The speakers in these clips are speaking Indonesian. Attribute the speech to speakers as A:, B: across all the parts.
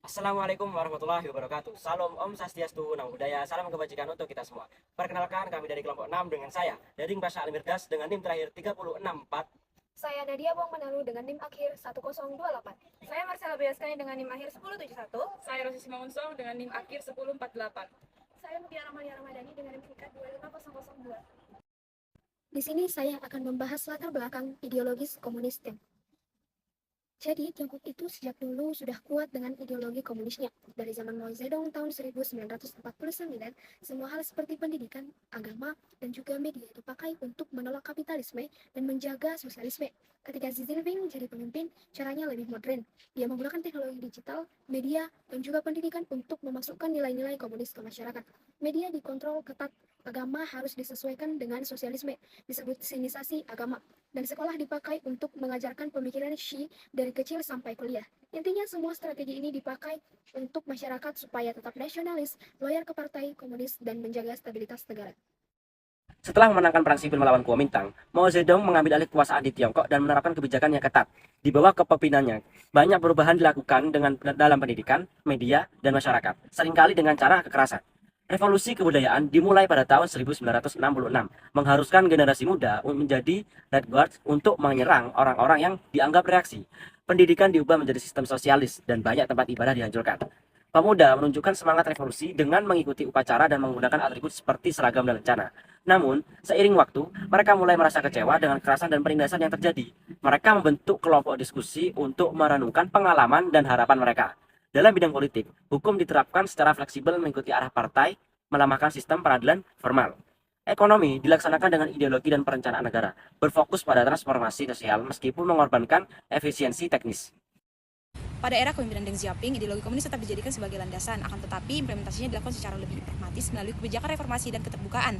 A: Assalamualaikum warahmatullahi wabarakatuh. Salam Om Swastiastu, Namo Buddhaya, salam kebajikan untuk kita semua. Perkenalkan, kami dari kelompok 6 dengan saya, Dading Pasha Alimirdas dengan NIM terakhir 364.
B: Saya Nadia Bong Menalu dengan NIM akhir 1028.
C: Saya Marcela Biaskani dengan NIM akhir 1071.
D: Saya Rosi Simangunso dengan NIM akhir 1048.
B: Saya Mutiara Malia Ramadhani dengan NIM tingkat 25002. Di sini saya akan membahas latar belakang ideologis komunis Tiongkok. Jadi, Tiongkok itu sejak dulu sudah kuat dengan ideologi komunisnya. Dari zaman Mao Zedong tahun 1949, semua hal seperti pendidikan, agama, dan juga media dipakai untuk menolak kapitalisme dan menjaga sosialisme. Ketika Xi Jinping jadi pemimpin, caranya lebih modern. Dia menggunakan teknologi digital, media, dan juga pendidikan untuk memasukkan nilai-nilai komunis ke masyarakat. Media dikontrol ketat, agama harus disesuaikan dengan sosialisme, disebut sinisasi agama. Dan sekolah dipakai untuk mengajarkan pemikiran Xi dari kecil sampai kuliah. Intinya semua strategi ini dipakai untuk masyarakat supaya tetap nasionalis, loyal ke partai komunis, dan menjaga stabilitas negara.
A: Setelah memenangkan perang sipil melawan Kuomintang, Mao Zedong mengambil alih kekuasaan di Tiongkok dan menerapkan kebijakan yang ketat. Di bawah kepemimpinannya, banyak perubahan dilakukan dalam pendidikan, media, dan masyarakat, seringkali dengan cara kekerasan. Revolusi kebudayaan dimulai pada tahun 1966, mengharuskan generasi muda menjadi Red Guards untuk menyerang orang-orang yang dianggap reaksi. Pendidikan diubah menjadi sistem sosialis dan banyak tempat ibadah dihancurkan. Pemuda menunjukkan semangat revolusi dengan mengikuti upacara dan menggunakan atribut seperti seragam dan lencana. Namun, seiring waktu, mereka mulai merasa kecewa dengan kekerasan dan penindasan yang terjadi. Mereka membentuk kelompok diskusi untuk merenungkan pengalaman dan harapan mereka. Dalam bidang politik, hukum diterapkan secara fleksibel mengikuti arah partai, melemahkan sistem peradilan formal. Ekonomi dilaksanakan dengan ideologi dan perencanaan negara, berfokus pada transformasi sosial meskipun mengorbankan efisiensi teknis.
C: Pada era kepemimpinan Deng Xiaoping, ideologi komunis tetap dijadikan sebagai landasan, akan tetapi implementasinya dilakukan secara lebih pragmatis melalui kebijakan reformasi dan keterbukaan.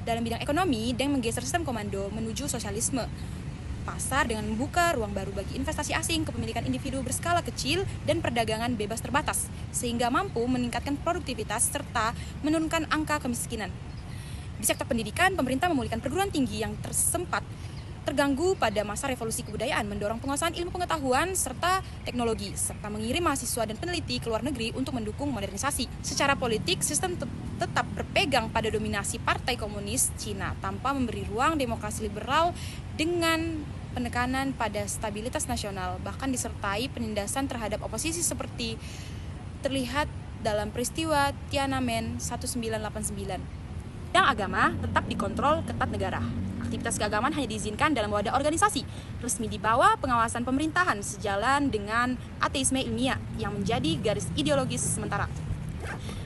C: Dalam bidang ekonomi, Deng menggeser sistem komando menuju sosialisme pasar dengan membuka ruang baru bagi investasi asing, kepemilikan individu berskala kecil, dan perdagangan bebas terbatas, sehingga mampu meningkatkan produktivitas serta menurunkan angka kemiskinan. Di sektor pendidikan, pemerintah memulihkan perguruan tinggi yang terganggu pada masa revolusi kebudayaan, mendorong penguasaan ilmu pengetahuan serta teknologi, serta mengirim mahasiswa dan peneliti ke luar negeri untuk mendukung modernisasi. Secara politik, sistem tetap berpegang pada dominasi Partai Komunis Cina tanpa memberi ruang demokrasi liberal dengan penekanan pada stabilitas nasional, bahkan disertai penindasan terhadap oposisi seperti terlihat dalam peristiwa Tiananmen 1989. Bidang agama tetap dikontrol ketat negara. Aktivitas keagamaan hanya diizinkan dalam wadah organisasi resmi di bawah pengawasan pemerintahan sejalan dengan ateisme ilmiah yang menjadi garis ideologis sementara.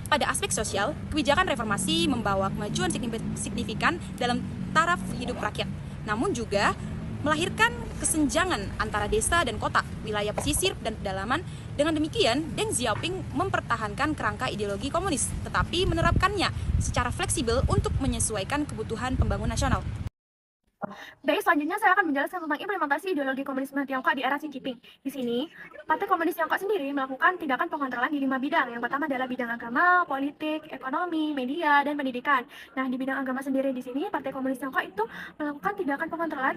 C: Pada aspek sosial, kebijakan reformasi membawa kemajuan signifikan dalam taraf hidup rakyat, namun juga melahirkan kesenjangan antara desa dan kota, wilayah pesisir dan pedalaman. Dengan demikian, Deng Xiaoping mempertahankan kerangka ideologi komunis, tetapi menerapkannya secara fleksibel untuk menyesuaikan kebutuhan pembangunan nasional.
B: Baik, selanjutnya saya akan menjelaskan tentang implementasi ideologi komunisme Tiongkok di era Xi Jinping. Di sini, Partai Komunis Tiongkok sendiri melakukan tindakan pengontrolan di 5 bidang. Yang pertama adalah bidang agama, politik, ekonomi, media, dan pendidikan. Nah, di bidang agama sendiri di sini, Partai Komunis Tiongkok itu melakukan tindakan pengontrolan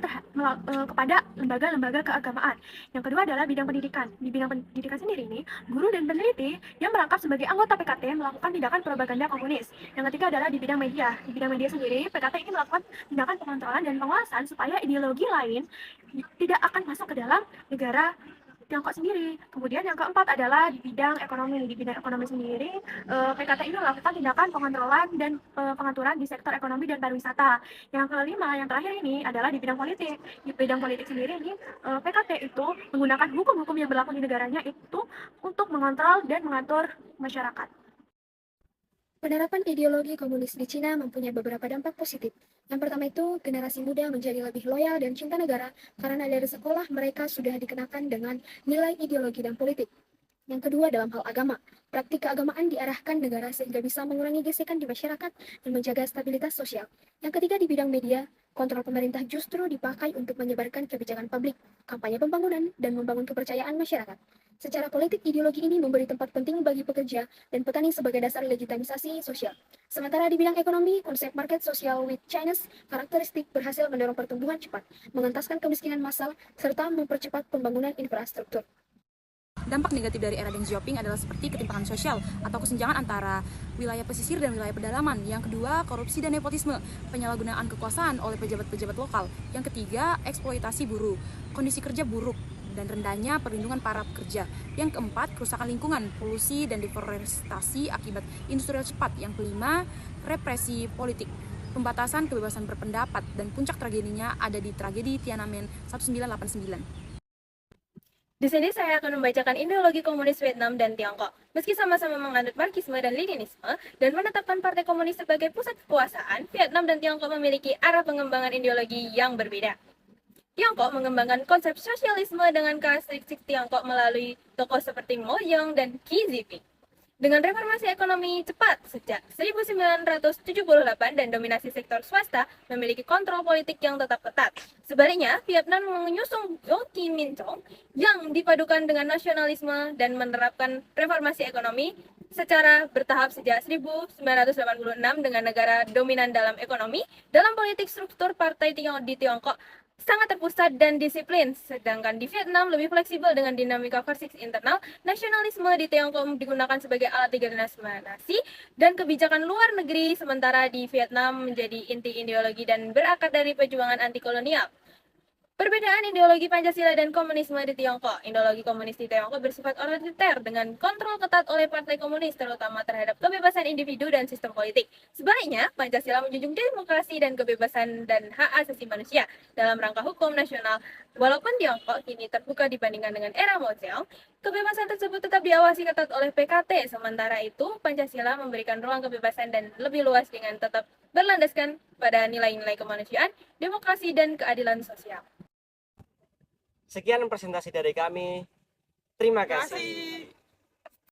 B: kepada lembaga-lembaga keagamaan. Yang kedua adalah bidang pendidikan. Di bidang pendidikan sendiri ini, guru dan peneliti yang merangkap sebagai anggota PKT melakukan tindakan propaganda komunis. Yang ketiga adalah di bidang media. Di bidang media sendiri, PKT ini melakukan tindakan pengontrolan dan pengawasan supaya ideologi lain tidak akan masuk ke dalam negara Tiongkok sendiri. Kemudian yang keempat adalah di bidang ekonomi. Di bidang ekonomi sendiri, PKT ini melakukan tindakan pengontrolan dan pengaturan di sektor ekonomi dan pariwisata. Yang kelima, yang terakhir ini adalah di bidang politik. Di bidang politik sendiri ini, PKT itu menggunakan hukum-hukum yang berlaku di negaranya itu untuk mengontrol dan mengatur masyarakat. Penerapan ideologi komunis di Cina mempunyai beberapa dampak positif. Yang pertama itu, generasi muda menjadi lebih loyal dan cinta negara karena dari sekolah mereka sudah dikenakan dengan nilai ideologi dan politik. Yang kedua, dalam hal agama, praktik keagamaan diarahkan negara sehingga bisa mengurangi gesekan di masyarakat dan menjaga stabilitas sosial. Yang ketiga, di bidang media, kontrol pemerintah justru dipakai untuk menyebarkan kebijakan publik, kampanye pembangunan, dan membangun kepercayaan masyarakat. Secara politik, ideologi ini memberi tempat penting bagi pekerja dan petani sebagai dasar legitimasi sosial. Sementara di bidang ekonomi, konsep market social with Chinese karakteristik berhasil mendorong pertumbuhan cepat, mengentaskan kemiskinan massal, serta mempercepat pembangunan infrastruktur.
C: Dampak negatif dari era Deng Xiaoping adalah seperti ketimpangan sosial atau kesenjangan antara wilayah pesisir dan wilayah pedalaman. Yang kedua, korupsi dan nepotisme, penyalahgunaan kekuasaan oleh pejabat-pejabat lokal. Yang ketiga, eksploitasi buruh, kondisi kerja buruk dan rendahnya perlindungan para pekerja. Yang keempat, kerusakan lingkungan, polusi dan deforestasi akibat industrial cepat. Yang kelima, represi politik, pembatasan kebebasan berpendapat, dan puncak tragedinya ada di tragedi Tiananmen 1989.
B: Di sini saya akan membacakan ideologi komunis Vietnam dan Tiongkok. Meski sama-sama menganut Marxisme dan Leninisme dan menetapkan Partai Komunis sebagai pusat kekuasaan, Vietnam dan Tiongkok memiliki arah pengembangan ideologi yang berbeda. Tiongkok mengembangkan konsep sosialisme dengan karakteristik Tiongkok melalui tokoh seperti Mao Zedong dan Xi Jinping. Dengan reformasi ekonomi cepat sejak 1978 dan dominasi sektor swasta memiliki kontrol politik yang tetap ketat. Sebaliknya, Vietnam mengusung Ho Chi Minh Chong yang dipadukan dengan nasionalisme dan menerapkan reformasi ekonomi secara bertahap sejak 1986 dengan negara dominan dalam ekonomi. Dalam politik, struktur partai di Tiongkok sangat terpusat dan disiplin, sedangkan di Vietnam lebih fleksibel dengan dinamika versus internal. Nasionalisme di Tiongkok digunakan sebagai alat diskriminasi dan kebijakan luar negeri, sementara di Vietnam menjadi inti ideologi dan berakar dari perjuangan anti kolonial. Perbedaan ideologi Pancasila dan komunisme di Tiongkok. Ideologi komunis di Tiongkok bersifat otoriter dengan kontrol ketat oleh partai komunis, terutama terhadap kebebasan individu dan sistem politik. Sebaliknya, Pancasila menjunjung demokrasi dan kebebasan dan hak asasi manusia dalam rangka hukum nasional. Walaupun Tiongkok kini terbuka dibandingkan dengan era Mao Zedong, kebebasan tersebut tetap diawasi ketat oleh PKT. Sementara itu, Pancasila memberikan ruang kebebasan dan lebih luas dengan tetap berlandaskan pada nilai-nilai kemanusiaan, demokrasi, dan keadilan sosial.
A: Sekian presentasi dari kami. Terima kasih.